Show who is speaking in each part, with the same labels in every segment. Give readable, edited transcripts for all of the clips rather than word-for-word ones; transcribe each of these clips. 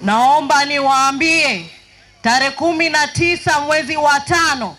Speaker 1: Naomba niwaambie tarehe 19 mwezi wa 5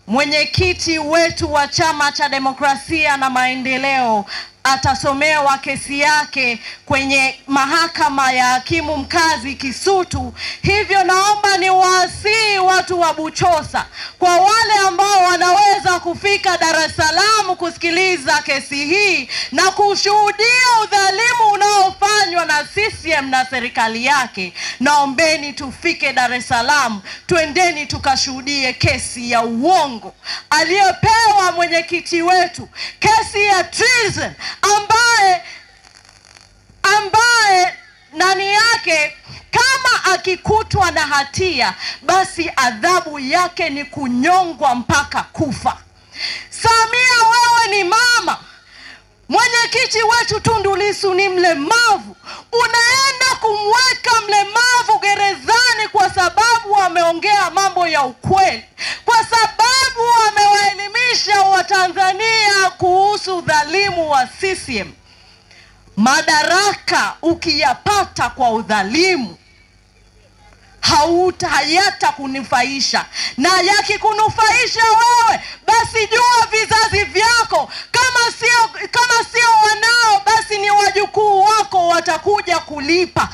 Speaker 1: mwenyekiti wetu wa Chama cha Demokrasia na Maendeleo atasomewa kesi yake kwenye mahakama ya hakimu mkazi Kisutu. Hivyo naomba niwaasihi watu wa Buchosa, kwa wale ambao wanaweza kufika Dar es Salaam kusikiliza kesi hii na kushuhudia udhalimu unaofanywa na CCM na serikali yake, naombeni tufike Dar es Salaam, twendeni tukashuhudie kesi ya uongo aliyopewa mwenyekiti wetu, kesi ya treason ambaye ndani yake kama akikutwa na hatia basi adhabu yake ni kunyongwa mpaka kufa. Samia, wewe ni mama. Mwenyekiti wetu Tundu Lissu ni mlemavu. Unaenda kumweka mlemavu gerezani kwa sababu ameongea mambo ya ukweli, kwa sababu amewaelimisha Watanzania kuhusu udhalimu wa CCM. Madaraka ukiyapata kwa udhalimu hayata kunufaisha, na yakikunufaisha wewe basi jua vizazi vyako, kama sio wanao basi ni wajukuu wako watakuja kulipa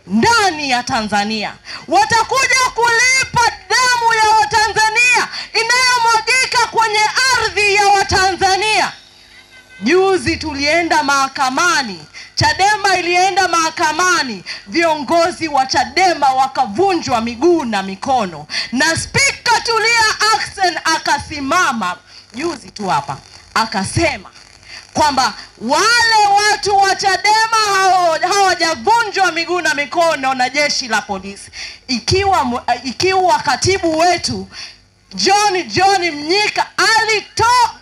Speaker 1: ndani ya Tanzania, watakuja kulipa damu ya Watanzania inayomwagika kwenye ardhi ya Watanzania. Juzi tulienda mahakamani, Chadema ilienda mahakamani, viongozi wa Chadema wakavunjwa miguu na mikono, na Speaker Tulia Ackson akasimama juzi tu hapa akasema kwamba wale watu wa Chadema hawajavunjwa miguu na mikono na jeshi la polisi. Ikiwa katibu wetu John Mnyika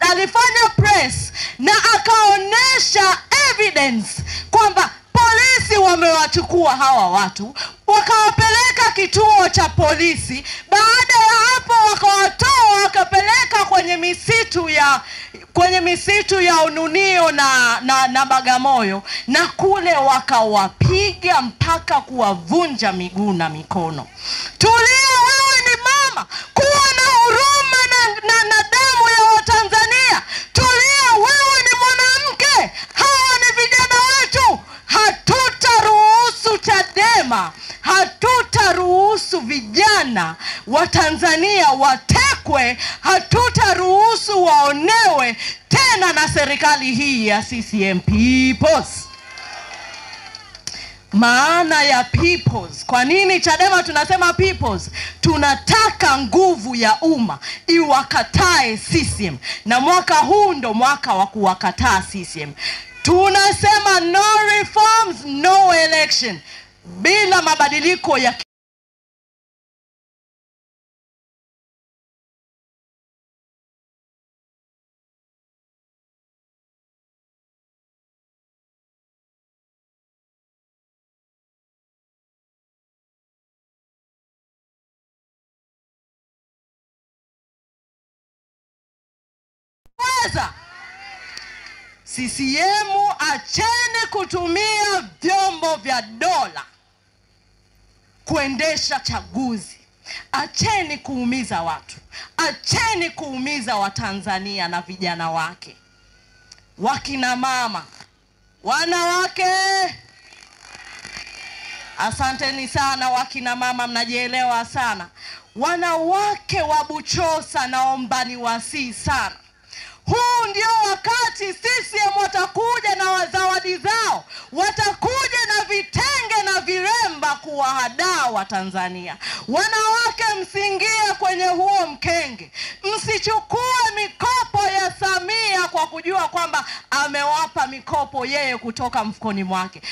Speaker 1: alifanya press na akaonesha evidence kwamba polisi wamewachukua hawa watu wakawapeleka kituo cha polisi, baada ya hapo wakawatoa wakapeleka kwenye misitu ya Ununio na Bagamoyo, na kule wakawapiga mpaka kuwavunja miguu na mikono. Tulia, wewe ni mama, kuwa na huruma na damu ya Watanzania. Tulia, wewe ni mwanamke, hawa ni vijana wetu. Hatutaruhusu Chadema, hatutaruhusu vijana wa Tanzania watekwe, hatutaruhusu waonewe tena na serikali hii ya CCM. Peoples. Maana ya peoples. Kwa nini Chadema tunasema peoples? Tunataka nguvu ya umma iwakatae CCM, na mwaka huu ndo mwaka wa kuwakataa CCM. Tunasema no reforms, no election. Bila mabadiliko ya CCM, acheni kutumia vyombo vya dola kuendesha chaguzi. Acheni kuumiza watu. Acheni kuumiza Watanzania na vijana wake, wakina mama, wanawake. Asanteni sana wakina mama, mnajielewa sana. Wanawake wa Buchosa, naomba niwasihi sana. Huu ndio wakati CCM watakuja na zawadi zao, watakuja na vitenge na viremba kuwahadaa Watanzania. Wanawake, msiingie kwenye huo mkenge. Msichukue mikopo ya Samia kwa kujua kwamba amewapa mikopo yeye kutoka mfukoni mwake.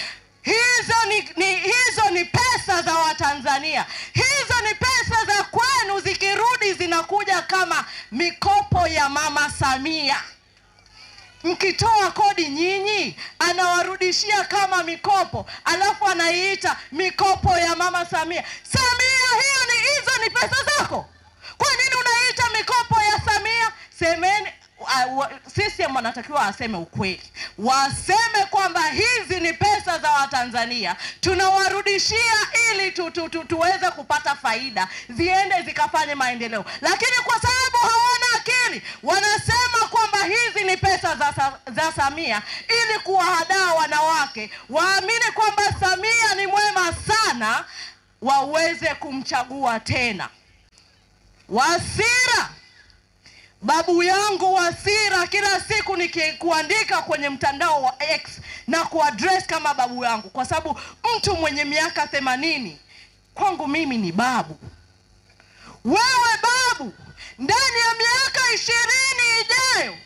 Speaker 1: Hizo ni pesa za Watanzania. Hizo ni pesa za kwenu, zikirudi zinakuja kama mikopo ya Mama Samia. Mkitoa kodi nyinyi, anawarudishia kama mikopo, alafu anaiita mikopo ya Mama Samia. Samia, hizo ni pesa zako. Kwa nini unaita mikopo ya Samia? Semeni, CCM wanatakiwa aseme ukweli. waseme kwamba hizi ni pesa za Watanzania, tunawarudishia ili tuweze kupata faida, ziende zikafanye maendeleo. Lakini kwa sababu hawana akili, wanasema kwamba hizi ni pesa za Samia ili kuwahadaa wanawake waamini kwamba Samia ni mwema sana, waweze kumchagua tena. Wasira, babu yangu Wasira, kila siku nikikuandika kwenye mtandao wa X na kuaddress kama babu yangu, kwa sababu mtu mwenye miaka 80 kwangu mimi ni babu. Wewe babu, ndani ya miaka 20 ijayo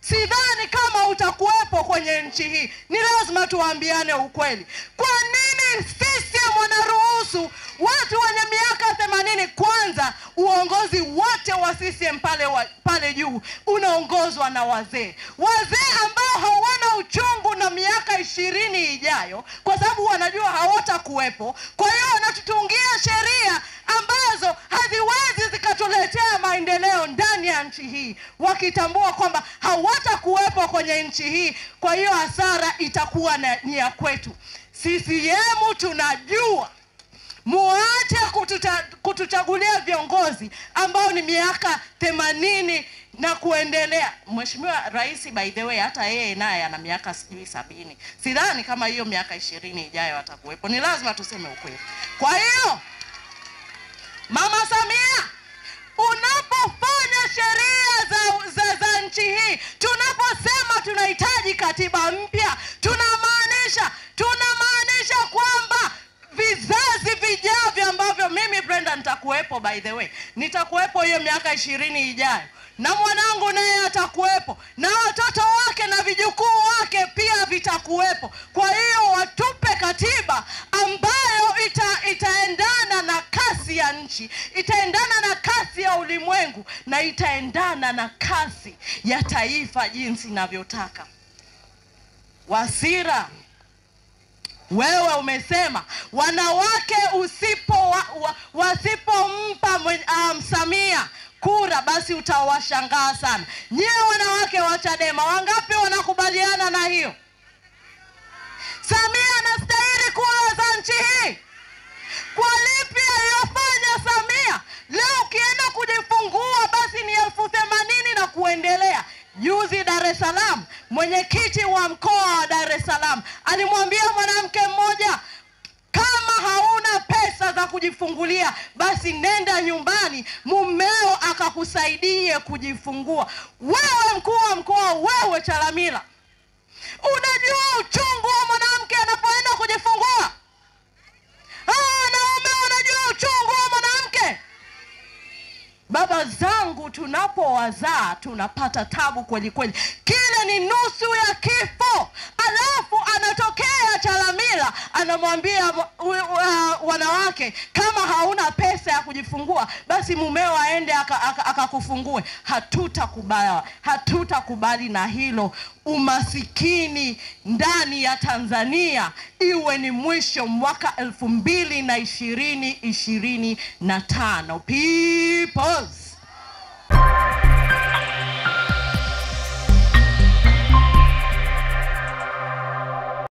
Speaker 1: sidhani kama utakuwepo kwenye nchi hii. Ni lazima tuambiane ukweli. Kwa nini CCM wanaruhusu watu wenye miaka 80? Kwanza, uongozi wote wa CCM pale juu unaongozwa na wazee ambao hawana uchungu na miaka 20 ijayo, kwa sababu wanajua hawatakuwepo. Kwa hiyo wanatutungia sheria ambazo haziwezi zikatuletea maendeleo ndani ya nchi hii, wakitambua kwamba hawatakuwepo kwenye nchi hii. Kwa hiyo hasara itakuwa ni ya kwetu. CCM tunajua, muache kutuchagulia viongozi ambao ni miaka 80 na kuendelea. Mheshimiwa Rais, by the way, hata yeye naye ana miaka 70. Sidhani kama hiyo miaka 20 ijayo atakuwepo. Ni lazima tuseme ukweli. Kwa hiyo Mama Samia, unapofanya sheria za nchi hii, tunaposema tunahitaji katiba mpya, tunamaanisha kwamba vizazi vijavyo ambavyo mimi Brenda nitakuwepo, by the way, nitakuwepo hiyo miaka 20 ijayo, na mwanangu naye atakuwepo, na watoto wake na vijukuu wake pia vitakuwepo. Kwa hiyo watupe katiba ambayo itaendana na kasi ya nchi, itaendana na kasi ya ulimwengu, na itaendana na kasi ya taifa jinsi ninavyotaka. Wasira, wewe umesema wanawake wasipompa Samia kura basi utawashangaa sana. Nyie wanawake wa Chadema, wangapi wanakubaliana na hiyo? Samia anastahili kura za nchi hii. Kwa lipi aliyofanya Samia? Leo ukienda kujifungua basi ni 80,000 na kuendelea. Juzi Dar es Salaam, mwenyekiti wa mkoa wa Dar es Salaam alimwambia mwanamke mmoja, kama hauna pesa za kujifungulia basi nenda nyumbani, mumeo akakusaidie kujifungua. Wewe mkuu wa mkoa, wewe Chalamila, unajua uchungu wa mwanamke anapoenda kujifungua? Wanaume unajua uchungu wa mwanamke? Baba zangu, tunapowazaa tunapata tabu kweli kweli. Kile ni nusu ya kifo. Alafu anatokea Chalamila anamwambia wanawake, kama hauna pesa ya kujifungua basi mumeo aende akakufungue. Hatutakubali na hilo. Umasikini ndani ya Tanzania iwe ni mwisho mwaka 2025. Peoples.